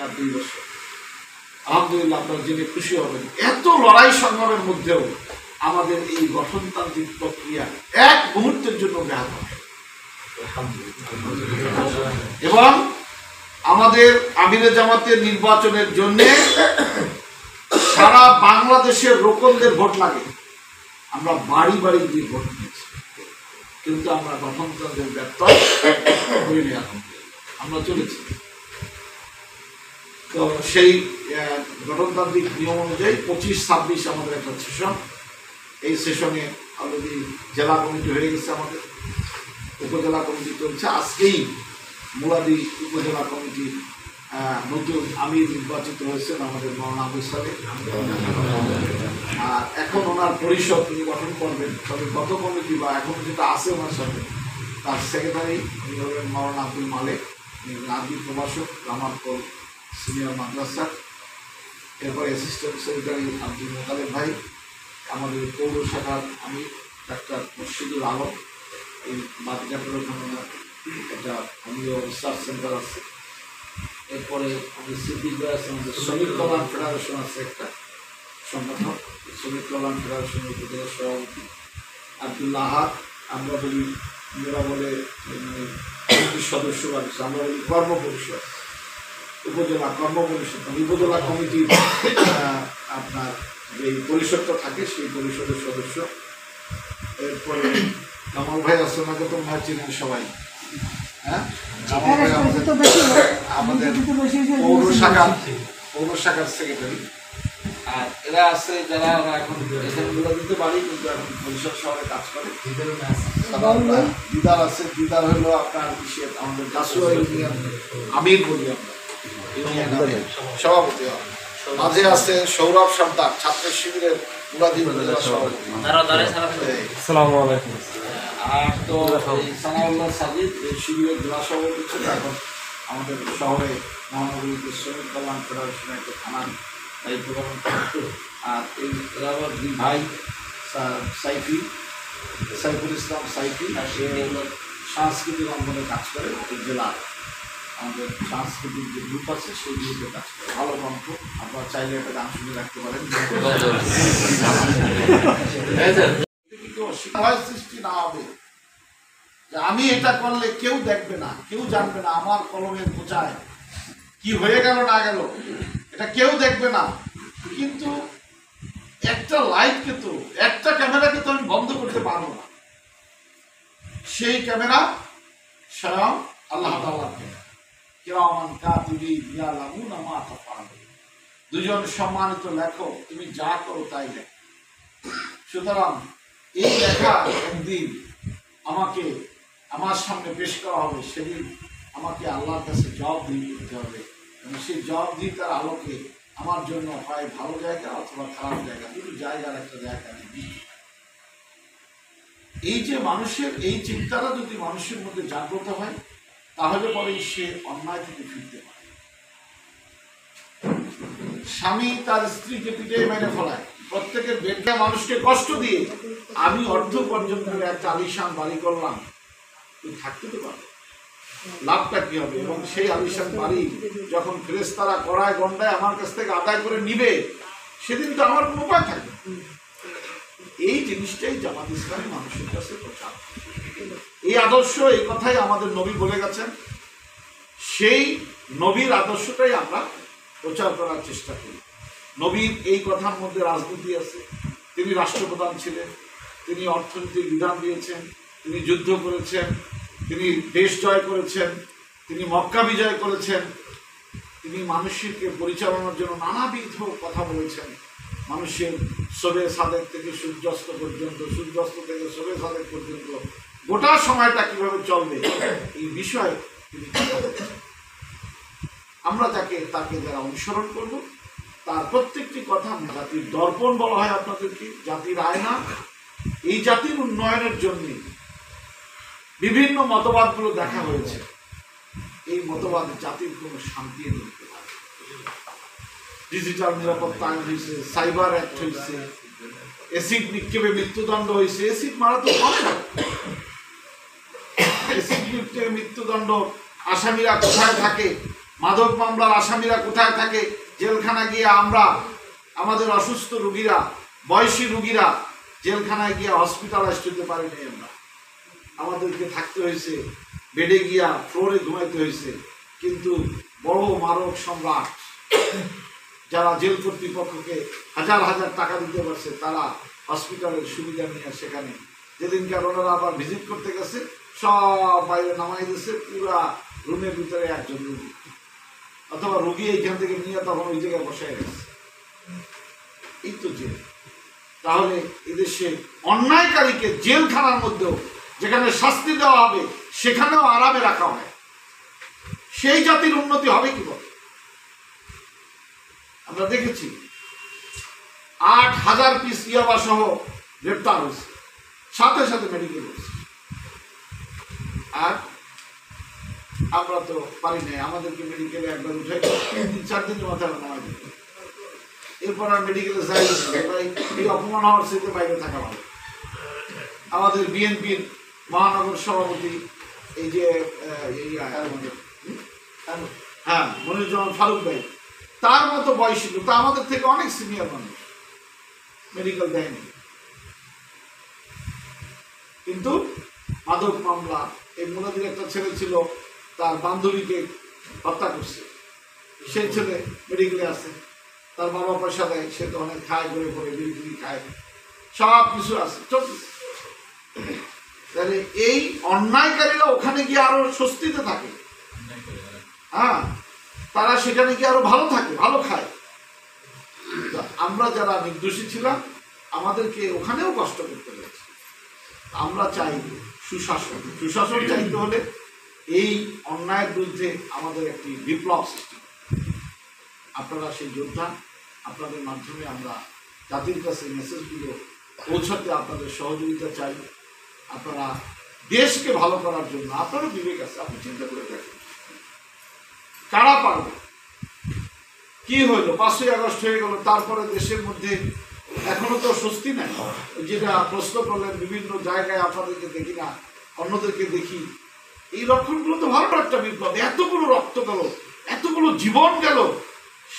আর 2 বছর। আলহামদুলিল্লাহ, আপনারা জেনে খুশি হবেন এত লড়াই সংগ্রামের মধ্যেও আমাদের এই গঠনতান্ত্রিক প্রক্রিয়া এক মুহূর্তের জন্য ব্যাহত হয়। এবং আমাদের আমিরে জামাতের নির্বাচনের জন্য সারা বাংলাদেশের রোকনদের ভোট লাগে। আমরা বাড়ি বাড়ি দিয়ে ভোট নিয়েছি, কিন্তু আমরা গঠনতন্ত্রের ব্যর্থ হইনি। এখন আমরা চলেছি। তো সেই গঠনতান্ত্রিক নিয়ম অনুযায়ী 25-26 আমাদের একটা সেশন। এই সেশনে অলরেডি জেলা কমিটি হয়ে গেছে, আমাদের উপজেলা কমিটি চলছে। আজকেই মুরাদি উপজেলা কমিটির নতুন আমির নির্বাচিত হয়েছেন আমাদের মাওলানা আবু সালেহ। আর এখন ওনার পরিষদ তিনি গঠন করবেন। তবে গত কমিটি বা এখন যেটা আছে ওনার সাথে, তার সেক্রেটারি উনি হলেন মাওলানা আব্দুল মালেক, আরবি প্রভাষক, রামাতপুর সিনিয়র মাদ্রাসা। এরপরে অ্যাসিস্ট্যান্ট সেক্রেটারি আব্দুল মোতালেব ভাই, আমাদের পৌর শাখার আমি ডাক্তার মুর্শিদুল আলম। এই বাদঘাটের ওখানে একটা আমিও রিসার্চ সেন্টার আছে। এরপরে আমাদের সিদ্দিক ভাই আছে, আমাদের শ্রমিক কল্যাণ ফেডারেশন আছে একটা সংগঠন, শ্রমিক কল্যাণ ফেডারেশনের উপজেলা সভাপতি আব্দুল্লাহ আহাদ। আমরা বলি, যারা বলে সদস্য বা আমরা বলি কর্ম পরিষদ, উপজেলা কর্ম পরিষদ, উপজেলা কমিটির আপনার যে পরিষদটা থাকে সেই পরিষদের সদস্য। এরপরে কামাল ভাই আছে, ওনাকে তো মনে চিনেন সবাই। হ্যাঁ, কামাল ভাই আমাদের পৌর শাখার সেক্রেটারি। আর এরা আছে যারা এখন এখানে দিতে পারি, কিন্তু এখন পরিষদ শহরে কাজ করে। দিদার আছে, দিদার হলো আপনার আমাদের কাসুয়া ইউনিয়ন আমির বলি আমরা, সভাপতি। মাঝে আছে সৌরভ সর্দার, ছাত্র শিবিরের মুরাদি সভাপতি। আর তো সানাউল্লাহ সাজিদ শিবিরের জেলা সভাপতি ছিল। এখন আমাদের শহরে মহানগরীতে শ্রমিক কল্যাণ ফেডারেশনের একটা থানার দায়িত্ব পালন করতো। আর এই রাবার দুই ভাই সাইফুল ইসলাম সাইফি, সে হলো সাংস্কৃতিক অঙ্গনে কাজ করে। এই জেলার আমাদের সাংস্কৃতিক যে গ্রুপ আছে সেই গ্রুপে কাজ করে, ভালো কণ্ঠ। আপনারা চাইলে একটা গান শুনে রাখতে পারেন। সৃষ্টি না হবে যে আমি এটা করলে কেউ দেখবে না, কেউ জানবে না আমার কলমের বোঝায় কি হয়ে গেল না গেল, এটা কেউ দেখবে না। কিন্তু একটা লাইটকে তো, একটা ক্যামেরাকে তো আমি বন্ধ করতে পারবো না। সেই ক্যামেরা স্বয়ং আল্লাহ তাআলার ক্যামেরা। কিরামান কাতিবিন ইয়ালামুনা মা তাফআলুন। দুজন সম্মানিত লেখক, তুমি যা করো তাই লেখো। সুতরাং এই লেখা একদিন আমাকে আমার সামনে পেশ করা হবে, সেদিন আমাকে আল্লাহর কাছে জবাবদিহি করতে হবে। এবং সেই জবাবদিহিতার আলোকে আমার জন্য হয় ভালো জায়গা অথবা খারাপ জায়গা, দুটো জায়গার একটা জায়গা নেই। এই যে মানুষের এই চিন্তাটা যদি মানুষের মধ্যে জাগ্রত হয়, তাহলে পরে সে অন্যায় থেকে ফিরতে পারে। স্বামী তার স্ত্রীকে পিটিয়ে মেরে ফেলায়, প্রত্যেকের বেডটা মানুষকে কষ্ট দিয়ে আমি অর্থ উপার্জন করে একটা আলিশান বাড়ি করলাম, তুই থাকতে তো পারবে, লাভটা কি হবে? এবং সেই আলিশান বাড়ি যখন ফেরেশতারা কড়ায় গন্ডায় আমার কাছ থেকে আদায় করে নিবে, সেদিন তো আমার কোনো উপায় থাকবে। এই জিনিসটাই জামাত ইসলামী মানুষের কাছে প্রচার। এই আদর্শ, এই কথাই আমাদের নবী বলে গেছেন। সেই নবীর আদর্শটাই আমরা প্রচার করার চেষ্টা করি। নবীর এই কথার মধ্যে রাজনীতি আছে। তিনি রাষ্ট্রপ্রধান ছিলেন, তিনি অর্থনীতির বিধান দিয়েছেন, তিনি যুদ্ধ করেছেন, তিনি দেশ জয় করেছেন, তিনি মক্কা বিজয় করেছেন, তিনি মানুষকে পরিচালনার জন্য নানাবিধ কথা বলেছেন। মানুষের শবে সাদেক থেকে সূর্যাস্ত পর্যন্ত, সূর্যাস্ত থেকে শবে সাদেক পর্যন্ত গোটা সময়টা কিভাবে চলবে এই বিষয়ে তিনি কথা বলেছেন। আমরা তাকে যারা অনুসরণ করব, তার প্রত্যেকটি কথা জাতির দর্পণ বলা হয় আপনাদেরকে, জাতির আয়না। এই জাতির উন্নয়নের জন্য বিভিন্ন মতবাদগুলো দেখা হয়েছে। এই মতবাদ জাতির কোনো শান্তি এনে দিতে পারে। ডিজিটাল নিরাপত্তা আইন হয়েছে, সাইবার অ্যাক্ট হয়েছে, এসিড নিক্ষেপে মৃত্যুদণ্ড হয়েছে। এসিড মারা তো কমে না, এসিড নিক্ষেপে মৃত্যুদণ্ড আসামিরা কোথায় থাকে মাদক মামলার আসামিরা কোথায় থাকে, জেলখানা গিয়ে আমরা আমাদের অসুস্থ রুগীরা, বয়সী রুগীরা জেলখানায় গিয়ে হসপিটালাইজড হতে পারিনি। আমরা আমাদেরকে থাকতে হয়েছে বেডে গিয়া, ফ্লোরে ঘুমাইতে হয়েছে। কিন্তু বড় মারক সম্রাট যারা জেল কর্তৃপক্ষকে হাজার হাজার টাকা দিতে পারছে, তারা হসপিটালের সুবিধা নিয়ে সেখানে যেদিনকার ওনারা আবার ভিজিট করতে গেছে সব বাইরে নামাই দিয়েছে, পুরা রুমের ভিতরে একজন রুগী অথবা রুগী এইখান থেকে নিয়ে তখন ওই জায়গায় বসায় গেছে। এই তো জেল। তাহলে এদেশে অন্যায়কারীকে জেলখানার মধ্যেও যেখানে শাস্তি দেওয়া হবে সেখানেও আরামে রাখা হয়, সেই জাতির উন্নতি হবে কি বলে? আমরা দেখেছি 8,000 পিস ইয়াবা সহ গ্রেপ্তার হয়েছে, সাথে সাথে মেডিকেল হয়েছে। আর আমরা তো পারি নাই, আমাদেরকে মেডিকেলে একবার উঠাই 3-4 দিনের মাথায় নামাই দিত। এরপর আর মেডিকেলে যাই ভাই, এই অপমান হওয়ার সাথে বাইরে থাকা ভালো। আমাদের বিএনপির মহানগর সভাপতি এই যে হ্যাঁ মনিরুজ্জামান ফারুক ভাই, তার মতো বয়সী লোক, তা আমাদের থেকে অনেক সিনিয়র মানুষ, মেডিকেল দেয়নি। কিন্তু মাদক মামলা, এই মুনাদির একটা ছেলে ছিল, তার বান্ধবীকে হত্যা করছে, সেই ছেলে মেডিকেলে আছে, তার বাবা পয়সা দেয়, সে তো অনেক খায়, ঘুরে ঘুরে বিড়ি খায়, সব কিছু আছে চলছে। তাহলে এই অন্যায়কারীরা ওখানে গিয়ে আরো স্বস্তিতে থাকে, হ্যাঁ, তারা সেখানে গিয়ে আরো ভালো থাকে, ভালো খায়। আমরা যারা নির্দোষী ছিলাম আমাদেরকে ওখানেও কষ্ট করতে হয়েছে। আমরা চাই সুশাসন। সুশাসন চাইতে হলে এই অন্যায়ের বিরুদ্ধে আমাদের একটি বিপ্লব সৃষ্টি। আপনারা সেই যোদ্ধা, আপনাদের মাধ্যমে আমরা জাতির কাছে মেসেজগুলো পৌঁছাতে আপনাদের সহযোগিতা চাই। আপনারা দেশকে ভালো করার জন্য, আপনারও বিবেক আছে, আপনি চিন্তা করে দেখেন কারা পারবে। কি হইলো, 5ই আগস্ট হয়ে গেল, তারপরে দেশের মধ্যে এখনো তো স্বস্তি নাই। যেটা প্রশ্ন করলেন, বিভিন্ন জায়গায় আপনাদেরকে দেখি না, অন্যদেরকে দেখি, এই লক্ষণগুলো তো ভালো একটা বিপ্লব। এতগুলো রক্ত গেল, এতগুলো জীবন গেল,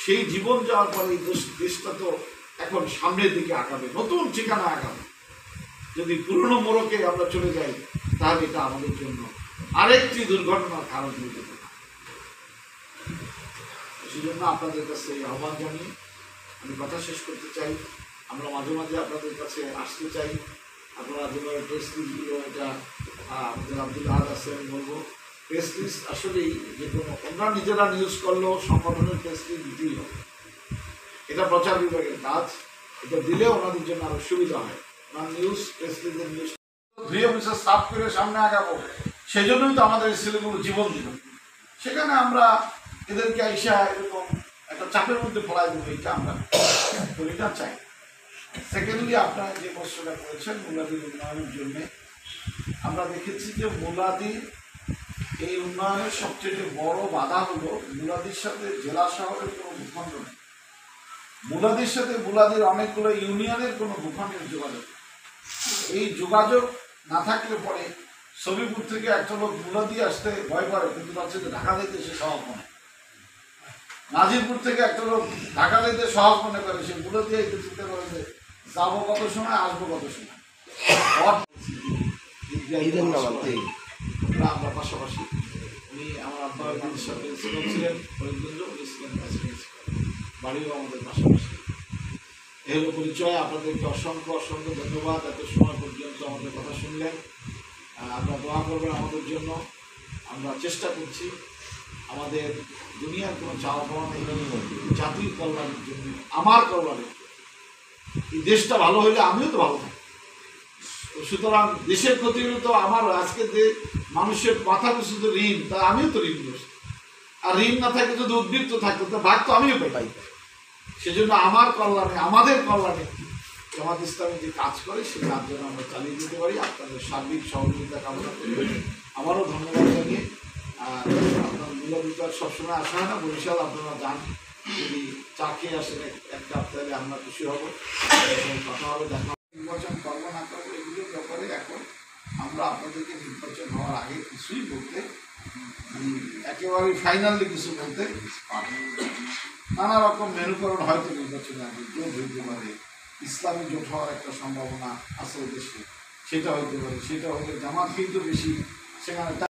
সেই জীবন যাওয়ার পরে এই দেশটা তো এখন সামনের দিকে আগাবে, নতুন ঠিকানা আগাবে। যদি পুরনো মোড়কে আমরা চলে যাই তাহলে এটা আমাদের জন্য আরেকটি দুর্ঘটনার কারণ হয়ে যেতে পারে। সেজন্য আপনাদের কাছে এই আহ্বান জানিয়ে আমি কথা শেষ করতে চাই। আমরা মাঝে মাঝে আপনাদের কাছে আসতে চাই। আপনারা যেভাবে প্রেস লিস্টগুলো, এটা আমাদের আব্দুল আহাদ আছে, আমি বলবো প্রেস লিস্ট আসলেই যে কোনো ওনারা নিজেরা নিউজ করলেও সংগঠনের প্রেস লিস্ট দিতেই হবে। এটা প্রচার বিভাগের কাজ, এটা দিলে ওনাদের জন্য আরো সুবিধা হয়। নিউজ প্রেস লিস্টের নিউজ ধুয়ে মুছে সাফ করে সামনে আগাবো, সেই জন্যই তো আমাদের এই ছেলেগুলো জীবন দিল। সেখানে আমরা এদেরকে আইসা এরকম একটা চাপের মধ্যে পড়াই দেবো, এটা আমরা এটা চাই। সেকেন্ডলি আপনারা যে প্রশ্নটা করেছেন মুলাদির উন্নয়নের জন্য, আমরা দেখেছি যে মুলাদির এই উন্নয়নের সবচেয়ে বড় বাধা হলো মুলাদির সাথে জেলা শহরের কোনো ভূখণ্ড নেই। মুলাদির সাথে মুলাদির অনেকগুলো ইউনিয়নের কোনো ভূখণ্ডের যোগাযোগ, এই যোগাযোগ না থাকলে পরে ছবিপুর থেকে একটা লোক মুলাদি আসতে ভয় করে, কিন্তু তার সাথে ঢাকা যেতে সে সহজ মনে। নাজিরপুর থেকে একটা লোক ঢাকা যেতে সহজ মনে করে, সে মুলাদি আইতে চিন্তা করে যে যাবো কত সময়, আসবো কত সময়। আমরা পাশাপাশি, উনি আমার আব্বা সাথে ছিলেন, বাড়িও আমাদের পাশাপাশি। এই হলো পরিচয়। আপনাদেরকে অসংখ্য অসংখ্য ধন্যবাদ, এত সময় পর্যন্ত আমাদের কথা শুনলেন। আপনারা দোয়া করবেন আমাদের জন্য। আমরা চেষ্টা করছি আমাদের দুনিয়ার কোনো চাওয়া পাওয়া নেই, জাতির কল্যাণের জন্য, আমার কল্যাণের জন্য। এই দেশটা ভালো হইলে আমিও তো ভালো থাকি। সুতরাং দেশের ক্ষতি হলে তো আমার, আজকে যে মানুষের মাথা পিছু তো ঋণ, তা আমিও তো ঋণগ্রস্ত। আর ঋণ না থাকলে যদি উদ্বৃত্ত থাকতো তা ভাগ তো আমিও পাই। সেজন্য আমার কল্যাণে, আমাদের কল্যাণে জামাত ইসলামী যে কাজ করে সে কাজ যেন আমরা চালিয়ে দিতে পারি। আপনাদের সার্বিক সহযোগিতা কামনা করি। আমারও ধন্যবাদ জানিয়ে, আপনার মূল্যবিকার সবসময় আসা হয় না, বরিশাল আপনারা যান, যদি চা খেয়ে আসেন এক কাপ, তাহলে আমরা খুশি হব। কথা হবে, দেখা নির্বাচন করবো না করবো এগুলোর ব্যাপারে এখন আমরা আপনাদেরকে নির্বাচন হওয়ার আগে কিছুই বলতে একেবারে ফাইনালি কিছু বলতে পারে। নানা রকম মেরুকরণ হয়তো নির্বাচনে আগে জোট হইতে পারে, ইসলামী জোট হওয়ার একটা সম্ভাবনা আছে দেশে, সেটা হইতে পারে। সেটা হলে জামাত কিন্তু বেশি সেখানে